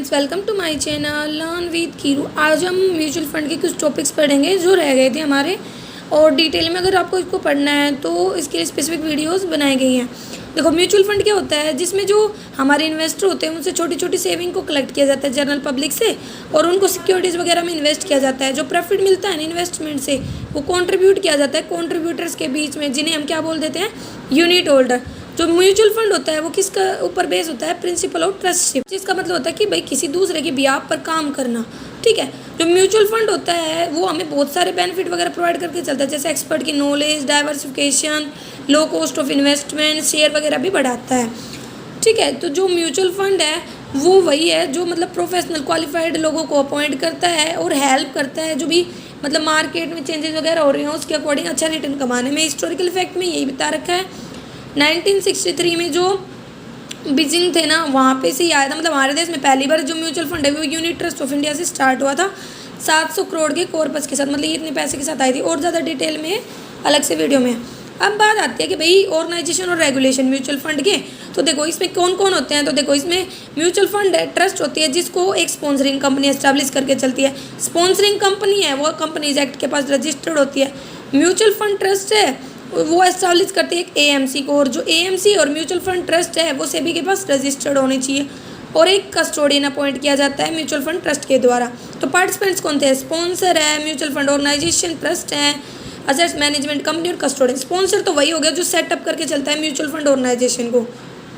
Friends, welcome to my channel learn with Kiru. आज हम mutual fund के कुछ टॉपिक्स पढ़ेंगे जो रह गए थे हमारे, और डिटेल में अगर आपको इसको पढ़ना है तो इसके लिए स्पेसिफिक वीडियोस बनाई गई हैं। देखो, म्यूचुअल फंड क्या होता है, जिसमें जो हमारे इन्वेस्टर होते हैं उनसे छोटी छोटी सेविंग को कलेक्ट किया जाता है जनरल पब्लिक से, और उनको सिक्योरिटीज़ वगैरह में इन्वेस्ट किया जाता है। जो प्रॉफिट मिलता है ना इन्वेस्टमेंट से, वो कंट्रीब्यूट किया जाता है कॉन्ट्रीब्यूटर्स के बीच में, जिन्हें हम क्या बोल देते हैं, यूनिट होल्डर। जो म्यूचुअल फंड होता है वो किसका ऊपर बेस होता है, प्रिंसिपल ऑफ ट्रस्टशिप, जिसका मतलब होता है कि भाई किसी दूसरे के बिहाफ पर काम करना। ठीक है, जो म्यूचुअल फंड होता है वो हमें बहुत सारे बेनिफिट वगैरह प्रोवाइड करके चलता है, जैसे एक्सपर्ट की knowledge, diversification, low cost of investment, share वगैरह भी बढ़ाता है। ठीक है, तो जो म्यूचुअल फंड है वो वही है जो मतलब प्रोफेशनल क्वालिफाइड लोगों को अपॉइंट करता है और हेल्प करता है, जो भी मतलब मार्केट में चेंजेस वगैरह हो रहे हैं उसके अकॉर्डिंग अच्छा रिटर्न कमाने में। हिस्टोरिकल फैक्ट में यही बता रखा है, 1963 में जो बीजिंग थे ना, वहाँ पे से ही आया था। मतलब हमारे देश में पहली बार जो म्यूचुअल फंड है वो यूनिट ट्रस्ट ऑफ इंडिया से स्टार्ट हुआ था, 700 करोड़ के कॉर्पस के साथ, मतलब ये इतने पैसे के साथ आई थी। और ज़्यादा डिटेल में अलग से वीडियो में। अब बात आती है कि भाई ऑर्गेनाइजेशन और रेगुलेशन म्यूचुअल फंड के, तो देखो इसमें कौन कौन होते हैं। तो देखो इसमें म्यूचुअल फंड ट्रस्ट होती है जिसको एक स्पॉन्सरिंग कंपनी एस्टैब्लिश करके चलती है। स्पॉन्सरिंग कंपनी है वो कंपनीज एक्ट के पास रजिस्टर्ड होती है। म्यूचुअल फंड ट्रस्ट है वो एस्टैब्लिश करती है एक एएमसी को, और जो एएमसी और म्यूचुअल फंड ट्रस्ट है वो सेबी के पास रजिस्टर्ड होनी चाहिए, और एक कस्टोडियन अपॉइंट किया जाता है म्यूचुअल फंड ट्रस्ट के द्वारा। तो पार्टिसिपेंट्स कौन थे, स्पॉन्सर है, म्यूचुअल फंड ऑर्गेनाइजेशन, ट्रस्ट है, असेट्स मैनेजमेंट कंपनी और कस्टोडियन। स्पॉन्सर तो वही हो गया जो सेटअप करके चलता है म्यूचुअल फंड ऑर्गेनाइजेशन को।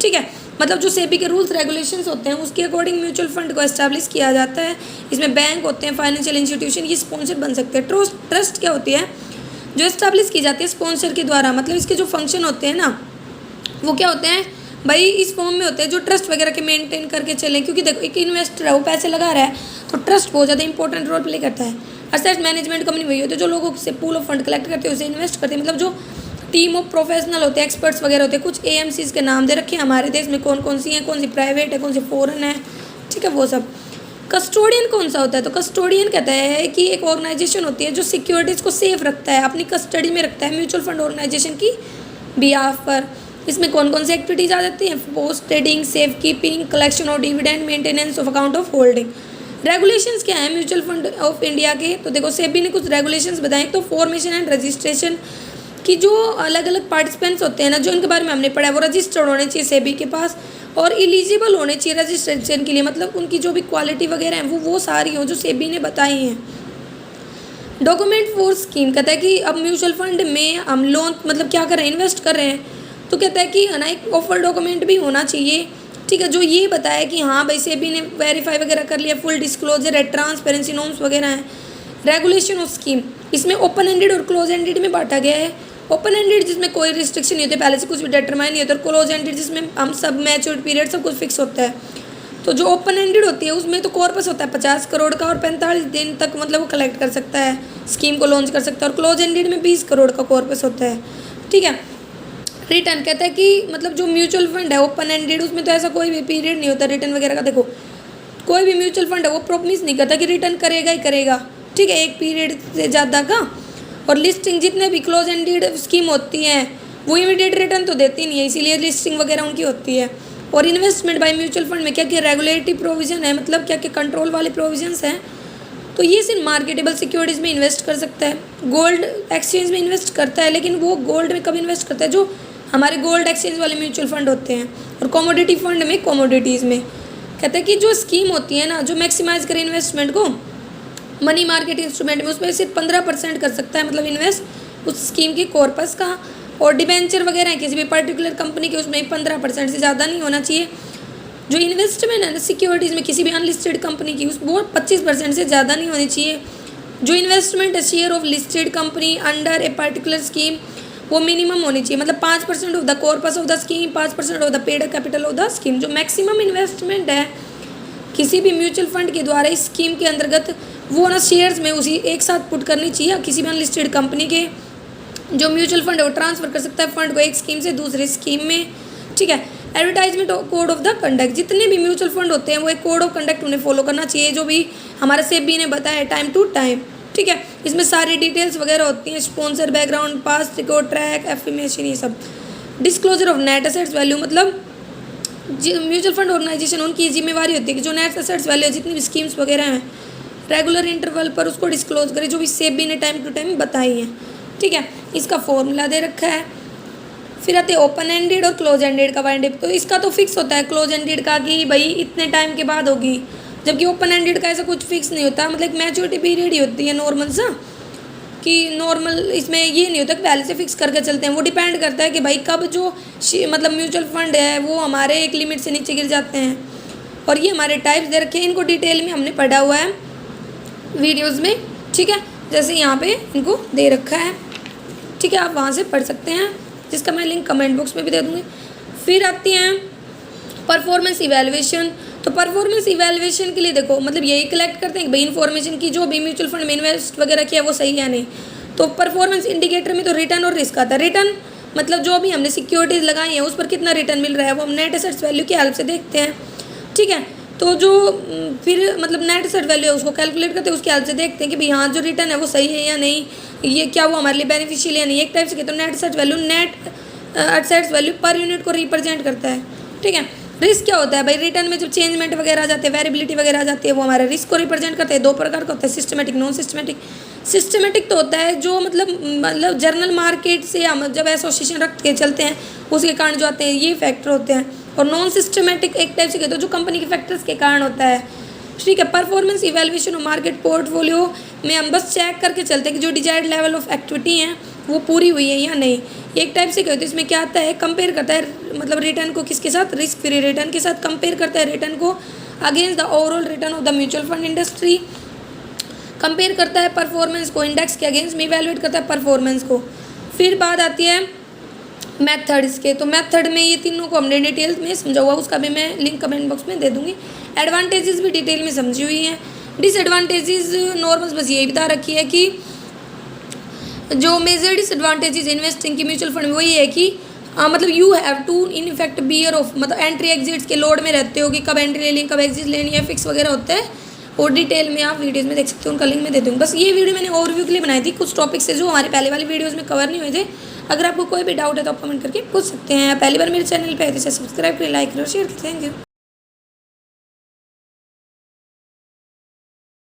ठीक है, मतलब जो सेबी के रूल्स रेगुलेशंस होते हैं उसके अकॉर्डिंग म्यूचुअल फंड को एस्टैब्लिश किया जाता है। इसमें बैंक होते हैं, फाइनेंशियल इंस्टीट्यूशन, ये स्पॉन्सर बन सकते हैं। ट्रस्ट क्या होती है, जो एस्टैब्लिश की जाती है स्पॉन्सर के द्वारा। मतलब इसके जो फंक्शन होते हैं ना वो क्या होते हैं भाई, इस फॉर्म में होते हैं जो ट्रस्ट वगैरह के मेंटेन करके चलें। क्योंकि देखो एक इन्वेस्टर है वो पैसे लगा रहा है, तो ट्रस्ट बहुत ज़्यादा इंपॉर्टेंट रोल प्ले करता है। असेट मैनेजमेंट कंपनी वही होती है जो लोगों से पूल ऑफ फंड कलेक्ट करते हैं, उसे इन्वेस्ट करते हैं। मतलब जो टीम ऑफ प्रोफेशनल होते हैं, एक्सपर्ट्स वगैरह होते हैं। कुछ एएमसीज के नाम दे रखे हैं हमारे देश में, कौन कौन सी हैं, कौन सी प्राइवेट है, कौन सी फॉरेन है। ठीक है, वो सब। कस्टोडियन कौन सा होता है, तो कस्टोडियन कहता है कि एक ऑर्गेनाइजेशन होती है जो सिक्योरिटीज़ को सेफ रखता है, अपनी कस्टडी में रखता है म्यूचुअल फंड ऑर्गेनाइजेशन की बिहाफ पर। इसमें कौन कौन सी एक्टिविटीज़ आ जाती हैं, post trading, safe keeping, collection of dividend, maintenance of account of holding. Regulations क्या है म्यूचुअल फंड ऑफ इंडिया के, तो देखो सेबी ने कुछ रेगुलेशंस बताए। तो फॉर्मेशन एंड रजिस्ट्रेशन की जो अलग अलग पार्टिसिपेंट्स होते हैं ना, जो इनके बारे में हमने पढ़ा है, वो रजिस्टर्ड होने चाहिए सेबी के पास और एलिजिबल होने चाहिए रजिस्ट्रेशन के लिए। मतलब उनकी जो भी क्वालिटी वगैरह है वो सारी हो जो सेबी ने बताई हैं। डॉक्यूमेंट फॉर स्कीम कहता है कि अब म्यूचुअल फंड में हम लोन मतलब क्या कर रहे हैं, इन्वेस्ट कर रहे हैं, तो कहता है कि है ना एक ऑफर डॉक्यूमेंट भी होना चाहिए। ठीक है, जो ये बताया कि हाँ भाई सेबी ने वेरीफाई वगैरह कर लिया, फुल डिस्क्लोजर है, ट्रांसपेरेंसी नॉर्म्स वगैरह हैं। रेगुलेशन ऑफ स्कीम, इसमें ओपन एंडेड और क्लोज एंडेड में बांटा गया है। ओपन एंडेड जिसमें कोई रिस्ट्रिक्शन नहीं होती, पहले से कुछ भी डिटरमाइन नहीं होता, और क्लोज एंडेड जिसमें हम सब मैच्योर पीरियड सब कुछ फिक्स होता है। तो जो ओपन एंडेड होती है उसमें तो कॉर्पस होता है 50 करोड़ का, और 45 दिन तक मतलब वो कलेक्ट कर सकता है, स्कीम को लॉन्च कर सकता है। और क्लोज एंडेड में 20 करोड़ का कॉर्पस होता है। ठीक है, रिटर्न कहता है कि मतलब जो म्यूचुअल फंड है ओपन एंडेड, उसमें तो ऐसा कोई भी पीरियड नहीं होता रिटर्न वगैरह का। देखो कोई भी म्यूचुअल फंड है वो प्रॉमिस नहीं करता कि रिटर्न करेगा ही करेगा। ठीक है, एक पीरियड से ज़्यादा का। और लिस्टिंग जितने भी क्लोज एंडेड स्कीम होती हैं वो इमीडिएट रिटर्न तो देती नहीं है, इसीलिए लिस्टिंग वगैरह उनकी होती है। और इन्वेस्टमेंट बाय म्यूचुअल फंड में क्या क्या रेगुलेटरी प्रोविजन है, मतलब क्या क्या कंट्रोल वाले प्रोविजंस हैं, तो ये सिर्फ मार्केटेबल सिक्योरिटीज़ में इन्वेस्ट कर सकता है, गोल्ड एक्सचेंज में इन्वेस्ट करता है, लेकिन वो गोल्ड में कब इन्वेस्ट करता है, जो हमारे गोल्ड एक्सचेंज वाले म्यूचुअल फंड होते हैं। और कमोडिटी फंड में कमोडिटीज़ में कहते हैं कि जो स्कीम होती है ना जो मैक्सिमाइज करे इन्वेस्टमेंट को मनी मार्केट इंस्ट्रूमेंट में, उसमें सिर्फ 15% कर सकता है मतलब इन्वेस्ट उस स्कीम के कॉर्पस का। और डिबेंचर वगैरह है किसी भी पर्टिकुलर कंपनी के, उसमें 15% से ज़्यादा नहीं होना चाहिए। जो इन्वेस्टमेंट है ना सिक्योरिटीज़ में किसी भी अनलिस्टेड कंपनी की, उस वो 25% से ज़्यादा नहीं होनी चाहिए। जो इन्वेस्टमेंट है share of listed company under a particular scheme, वो मिनिमम होनी चाहिए। मतलब 5% of the corpus of the scheme, 5% of the paid capital of the scheme. जो मैक्सिमम इन्वेस्टमेंट है किसी भी म्यूचुअल फंड के द्वारा इस स्कीम के अंतर्गत, वो ना शेयर्स में उसी एक साथ पुट करनी चाहिए। किसी भी अनलिस्टेड कंपनी के जो म्यूचुअल फंड है वो ट्रांसफ़र कर सकता है फंड को एक स्कीम से दूसरी स्कीम में। ठीक है, advertisement code of the conduct, जितने भी म्यूचुअल फंड होते हैं वो एक कोड ऑफ कंडक्ट उन्हें फॉलो करना चाहिए, जो भी हमारे सेबी ने बताया टाइम टू टाइम। ठीक है, इसमें सारी डिटेल्स वगैरह होती हैं, sponsor, background, past record, track, affirmation, ये सब। Disclosure of net assets value, मतलब म्यूचुअल फंड ऑर्गेनाइजेशन उनकी जिम्मेवारी होती है कि जो नेट एसेट्स वैल्यू जितनी भी स्कीम्स वगैरह हैं रेगुलर इंटरवल पर उसको डिस्क्लोज करें, जो भी सेबी ने टाइम टू टाइम बताई है। ठीक है, इसका फॉर्मूला दे रखा है। फिर आते हैं ओपन एंडेड और क्लोज एंडेड का वाइंड अप। तो इसका तो फिक्स होता है क्लोज एंडेड का कि भाई इतने टाइम के बाद होगी, जबकि ओपन एंडेड का ऐसा कुछ फिक्स नहीं होता, मतलब मैच्योरिटी पीरियड ही होती है नॉर्मल सा, कि नॉर्मल इसमें ये नहीं होता कि पहले से फिक्स करके चलते हैं। वो डिपेंड करता है कि भाई कब जो मतलब म्यूचुअल फंड है वो हमारे एक लिमिट से नीचे गिर जाते हैं। और ये हमारे टाइप्स दे रखे हैं, इनको डिटेल में हमने पढ़ा हुआ है वीडियोज़ में। ठीक है, जैसे यहाँ पे इनको दे रखा है। ठीक है, आप वहाँ से पढ़ सकते हैं, जिसका मैं लिंक कमेंट बॉक्स में भी दे दूँगी। फिर आती हैं परफॉर्मेंस इवैल्यूएशन। तो परफॉर्मेंस इवैल्यूएशन के लिए देखो मतलब यही कलेक्ट करते हैं कि भाई इन्फॉर्मेशन की जो भी म्यूचुअल फंड में इन्वेस्ट वगैरह किया वो सही है नहीं। तो परफॉर्मेंस इंडिकेटर में तो रिटर्न और रिस्क आता है। रिटर्न मतलब जो भी हमने सिक्योरिटीज़ लगाई हैं उस पर कितना रिटर्न मिल रहा है वो हम नेट एसेट्स वैल्यू की हेल्प से देखते हैं। ठीक है, तो जो फिर मतलब नेट एसेट वैल्यू है उसको कैलकुलेट करते हैं, उसकी हेल्प से देखते हैं कि भाई हाँ जो रिटर्न है वो सही है या नहीं, ये क्या वो हमारे लिए बेनिफिशियल है नहीं। एक टाइप से कहते हैं net asset value net assets value per unit को रिप्रेजेंट करता है। ठीक है, रिस्क क्या होता है भाई, रिटर्न में जब चेंजमेंट वगैरह आ जाते हैं, वेरिएबिलिटी वगैरह आ जाती है, वो हमारे रिस्क को रिप्रेजेंट करते हैं। दो प्रकार का होता है, सिस्टमेटिक नॉन सिस्टमेटिक। सिस्टमेटिक तो होता है जो मतलब जर्नल मार्केट से हम जब एसोसिएशन रख के चलते हैं उसके कारण जो आते हैं ये फैक्टर होते हैं। और नॉन सिस्टमेटिक एक टाइप से कहते हैं जो कंपनी के फैक्टर्स के कारण होता है। ठीक है, परफॉर्मेंस इवैल्यूएशन और मार्केट पोर्टफोलियो में हम बस चेक करके चलते हैं कि जो डिजायर्ड लेवल ऑफ एक्टिविटी है वो पूरी हुई है या नहीं। एक टाइप से कहते हैं इसमें क्या आता है, कंपेयर करता है मतलब रिटर्न को किसके साथ, रिस्क फ्री रिटर्न के साथ कंपेयर करता है रिटर्न को against the overall return of the mutual fund industry. Compare करता है परफॉर्मेंस को इंडेक्स के अगेंस्ट में इवैल्यूएट करता है परफॉर्मेंस को। फिर बात आती है मेथड इसके। तो मेथड में ये तीनों को हमने डिटेल्स में समझा हुआ, उसका भी मैं लिंक कमेंट बॉक्स में दे दूँगी। एडवांटेजेस भी डिटेल में समझी हुई हैं। डिसएडवांटेजेस नॉर्मल्स बस यही बता रखी है कि जो मेजर डिसएडवांटेजेस इन्वेस्टिंग की म्यूचुअल फंड में वही है कि मतलब you have to in effect bear of मतलब एंट्री एग्जिट्स के लोड में रहते हो कि कब एंट्री लेनी कब एग्जिट लेनी है, फिक्स वगैरह होता है। और डिटेल में आप वीडियोज़ में देख सकते हो, उनका लिंक मैं दे दूँगी। बस ये वीडियो मैंने ओवरव्यू के लिए बनाई थी, कुछ टॉपिक्स से जो हमारे पहले वाली वीडियोज़ में कवर नहीं हुए थे। अगर आपको कोई भी डाउट है तो आप कमेंट करके पूछ सकते हैं। पहली बार मेरे चैनल पर है तो इसे सब्सक्राइब करें, लाइक करें और शेयर करें। Thank you.